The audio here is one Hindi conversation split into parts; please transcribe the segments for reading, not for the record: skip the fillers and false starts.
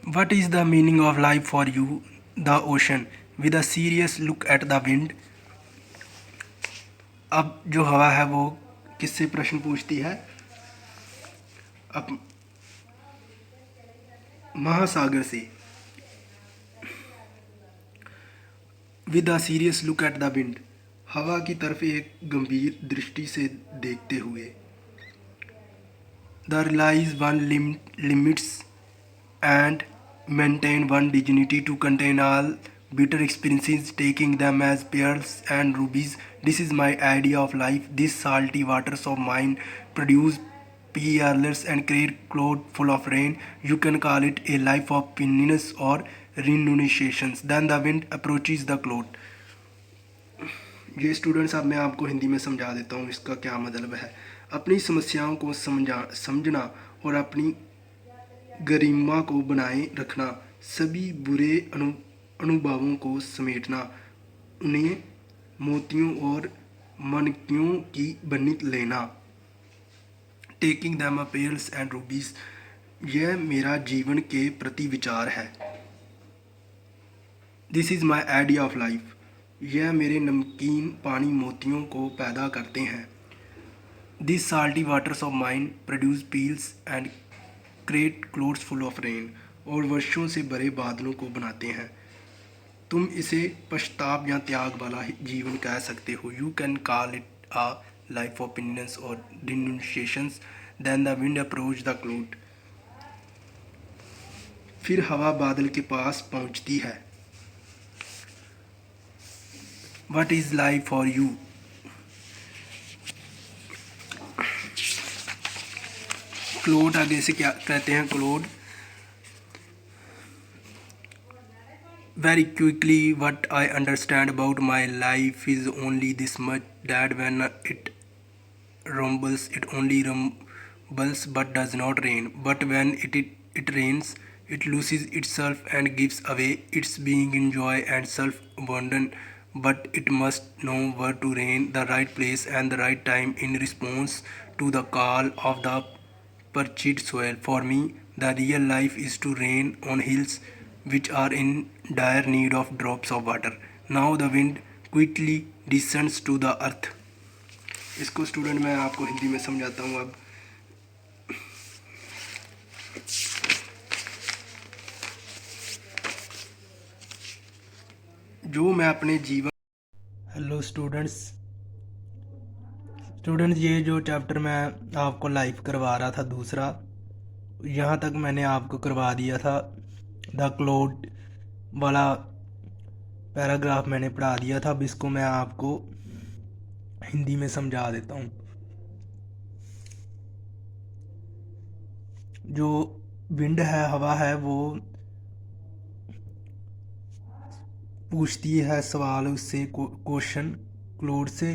What is the meaning of life for you? The ocean. With a serious look at the wind. अब जो हवा है वो किससे प्रश्न पूछती है? अब महासागर से. With a serious look at the wind. हवा की तरफ एक गंभीर दृष्टि से देखते हुए. The realize one limits and maintain one dignity to contain all bitter experiences, taking them as pearls and rubies. This is my idea of life. These salty waters of mine produce pearls and create cloud full of rain. You can call it a life of penance or renunciations. Then the wind approaches the cloud. ये स्टूडेंट्स अब मैं आपको हिंदी में समझा देता हूँ इसका क्या मतलब है. अपनी समस्याओं को समझना और अपनी गरिमा को बनाए रखना, सभी बुरे अनुभवों को समेटना, उन्हें मोतियों और मणियों की बनी लेना. Taking them a pearls and rubies. यह मेरा जीवन के प्रति विचार है. This is my idea of life. यह मेरे नमकीन पानी मोतियों को पैदा करते हैं. This salty waters of mind produce pearls and create clouds full of rain. और वर्षों से भरे बादलों को बनाते हैं. तुम इसे पश्चाताप या त्याग वाला जीवन कह सकते हो. You can call it a life of penitence और denunciations. Then the wind approach the cloud. फिर हवा बादल के पास पहुंचती है. What is life for you? Cloud आगे से क्या कहते हैं? Cloud. Very quickly, what I understand about my life is only this much, that when it rumbles, it only rumbles but does not rain. But when it rains, it loses itself and gives away its being in joy and self-abandon. But it must know where to rain, the right place and the right time in response to the call of the parched soil. For me, the real life is to rain on hills which are in dire need of drops of water. Now the wind quickly descends to the earth. इसको स्टूडेंट मैं आपको हिंदी में समझाता हूँ अब. जो मैं अपने जीवन. Hello students. ये जो चैप्टर मैं आपको लाइव करवा रहा था दूसरा, यहाँ तक मैंने आपको करवा दिया था. द क्लाउड वाला पैराग्राफ मैंने पढ़ा दिया था. अब इसको मैं आपको हिंदी में समझा देता हूँ. जो विंड है, हवा है, वो पूछती है सवाल उससे, क्वेश्चन क्लाउड से,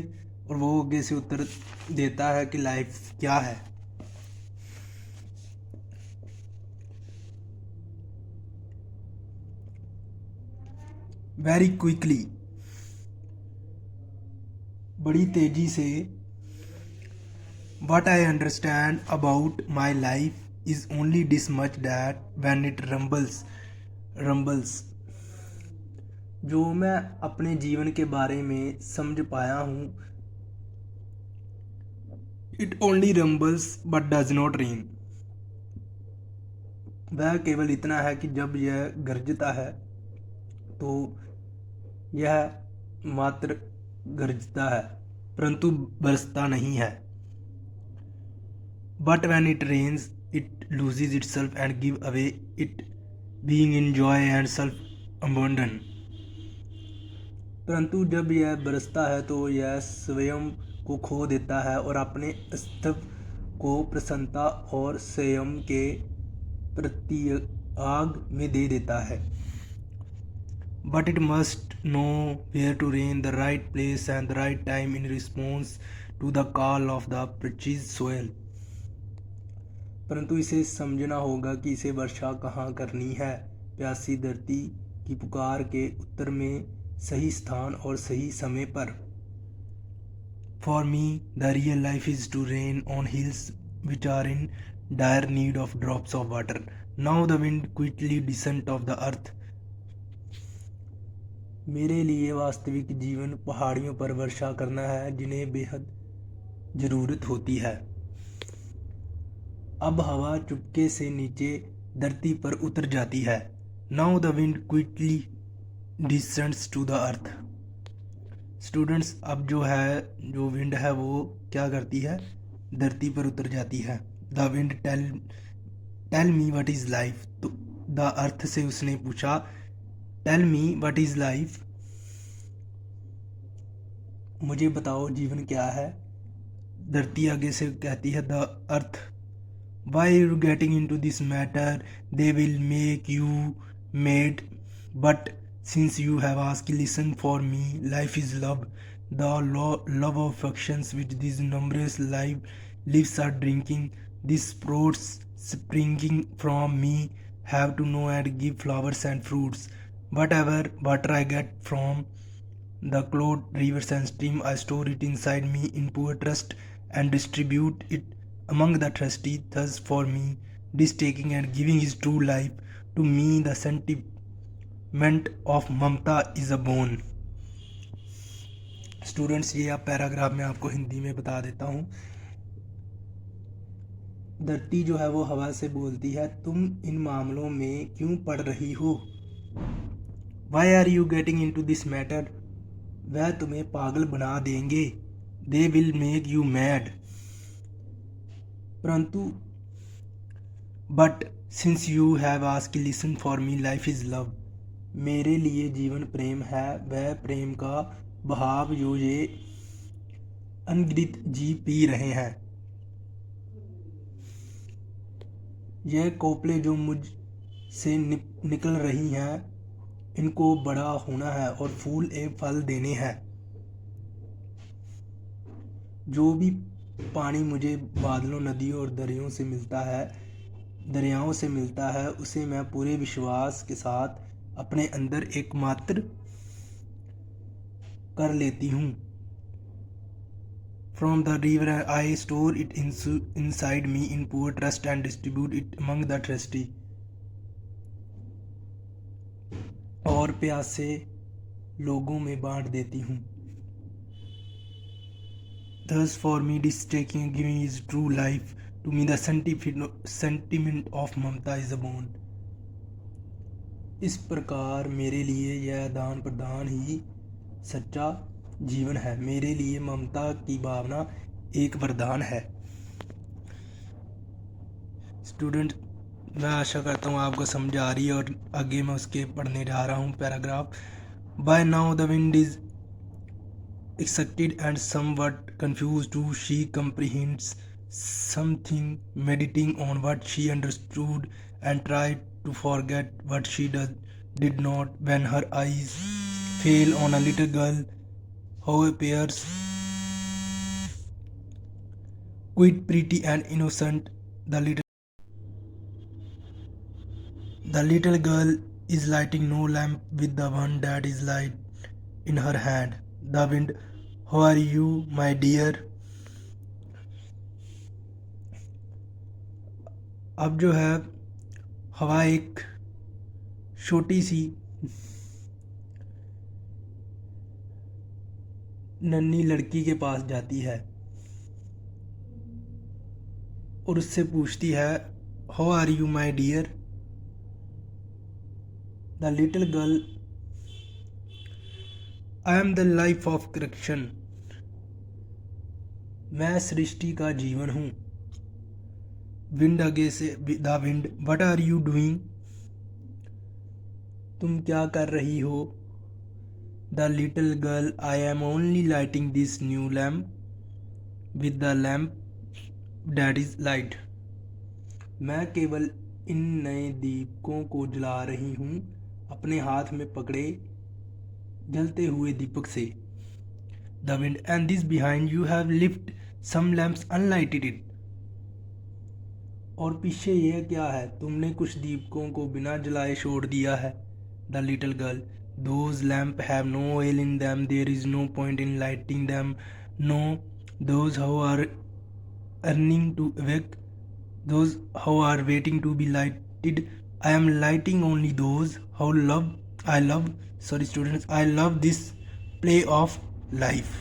और वो आगे से उत्तर देता है कि लाइफ क्या है. वेरी क्विकली, बड़ी तेजी से. What I understand about my life is only this much, that when it rumbles. जो मैं अपने जीवन के बारे में समझ पाया हूँ, it only rumbles but does not rain. वह केवल इतना है कि जब यह गरजता है तो यह मात्र गरजता है, परंतु बरसता नहीं है. But when it rains, it loses itself and give away it being in joy and self abandon. परंतु जब यह बरसता है तो यह स्वयं को खो देता है और अपने अस्तित्व को प्रसन्नता और संयम के प्रत्याग में दे देता है. But it must know where to rain, the right place and the right time in response to the call of the parched soil. परंतु इसे समझना होगा कि इसे वर्षा कहाँ करनी है, प्यासी धरती की पुकार के उत्तर में, सही स्थान और सही समय पर. For me, the real life is to rain on hills which are in dire need of drops of water. Now the wind quickly descent of the earth. मेरे लिए वास्तविक जीवन पहाड़ियों पर वर्षा करना है जिन्हें बेहद ज़रूरत होती है। अब हवा चुपके से नीचे धरती पर उतर जाती है। Now the wind quickly descends to the earth. Students, अब जो विंड है वो क्या करती है, धरती पर उतर जाती है। The wind tell me what is life. तो द अर्थ से उसने पूछा, tell me what is life, मुझे बताओ जीवन क्या है। धरती आगे से कहती है, the earth, why are you getting into this matter, they will make you mad, but since you have asked, listen for me, life is love, the love of affections which these numerous lives are drinking, these sprouts springing from me have to know and give flowers and fruits. Whatever water I get from the cloud, rivers and stream, I store it inside me in poor trust and distribute it among the thirsty. Thus for me this taking and giving is true life. To me the sentiment of mamata is a bone. Students, ये आप पैराग्राफ में आपको हिंदी में बता देता हूँ। धरती जो है वो हवा से बोलती है, तुम इन मामलों में क्यों पढ़ रही हो। Why are you getting into this matter? वह तुम्हें पागल बना देंगे। They will make you mad. परंतु but since you have asked, listen for me, life is love. मेरे लिए जीवन प्रेम है, वह प्रेम का बहाव जो ये अनगिनत जी पी रहे हैं। यह कोपले जो मुझ से निकल रही हैं, इनको बड़ा होना है और फूल एवं फल देने हैं। जो भी पानी मुझे बादलों, नदियों और दरियाओं से मिलता है उसे मैं पूरे विश्वास के साथ अपने अंदर एकमात्र कर लेती हूँ। From the river I store it inside me in poor trust and distribute it among the thirsty. और प्यासे लोगों में बांट देती हूँ। Thus for me this taking and giving is true life. To me the sentiment of mamata is a bond. इस प्रकार मेरे लिए यह दान प्रदान ही सच्चा जीवन है। मेरे लिए ममता की भावना एक वरदान है। स्टूडेंट, मैं आशा करता हूँ आपको समझ आ रही है और आगे मैं उसके पढ़ने जा रहा हूँ paragraph. By now the wind is excited and somewhat confused too. She comprehends something, meditating on what she understood and tried to forget what she did not, when her eyes fell on a little girl who appears quite pretty and innocent. The little girl is lighting no lamp with the one that is light in her hand. The wind, how are you, my dear? अब जो है हवा एक छोटी सी नन्ही लड़की के पास जाती है और उससे पूछती है, how are you my dear. The little girl, I am the life of correction. मैं सृष्टि का जीवन हूँ। विंड आगे से, the wind, what are you doing, तुम क्या कर रही हो। The little girl, I am only lighting this new lamp with the lamp that is light. मैं केवल इन नए दीपकों को जला रही हूँ अपने हाथ में पकड़े जलते हुए दीपक से। The wind, and this behind you have left some lamps unlighted it. और पीछे यह क्या है, तुमने कुछ दीपकों को बिना जलाए छोड़ दिया है। The little girl, those lamp have no oil in them, there is no point in lighting them, no those who are yearning to awake, those who are waiting to be did I am lighting only those how love I love sorry students I love this play of life।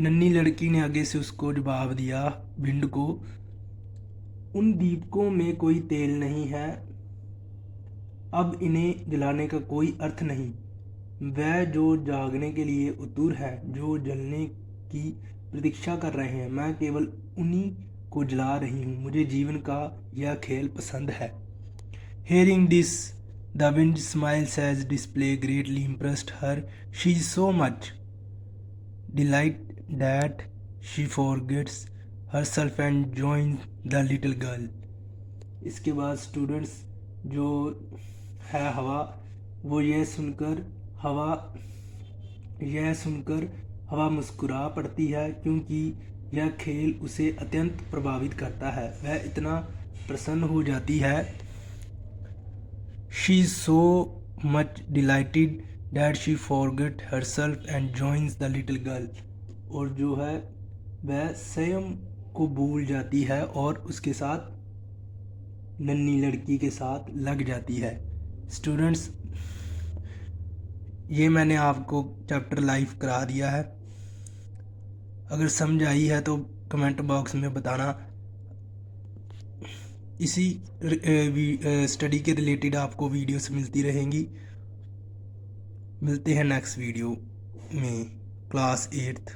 नन्ही लड़की ने आगे से उसको जवाब दिया विंड को, उन दीपकों में कोई तेल नहीं है, अब इन्हें जलाने का कोई अर्थ नहीं। वह जो जागने के लिए उतुर है, जो जलने की प्रतीक्षा कर रहे हैं, मैं केवल उन्हीं को जला रही हूँ। मुझे जीवन का यह खेल पसंद है। Hearing this, the wind smiles as display greatly impressed her. She is so much delight that she forgets herself and joins the little girl. इसके बाद स्टूडेंट्स जो है हवा, वो यह सुनकर हवा मुस्कुरा पड़ती है, क्योंकि यह खेल उसे अत्यंत प्रभावित करता है। वह इतना प्रसन्न हो जाती है। She is so much delighted that she forgets herself and joins the little girl. और जो है वह स्वयं को भूल जाती है और उसके साथ नन्ही लड़की के साथ लग जाती है। स्टूडेंट्स, ये मैंने आपको चैप्टर लाइव करा दिया है। अगर समझ आई है तो कमेंट बॉक्स में बताना। इसी स्टडी के रिलेटेड आपको वीडियोस मिलती रहेंगी। मिलते हैं नेक्स्ट वीडियो में। Class 8th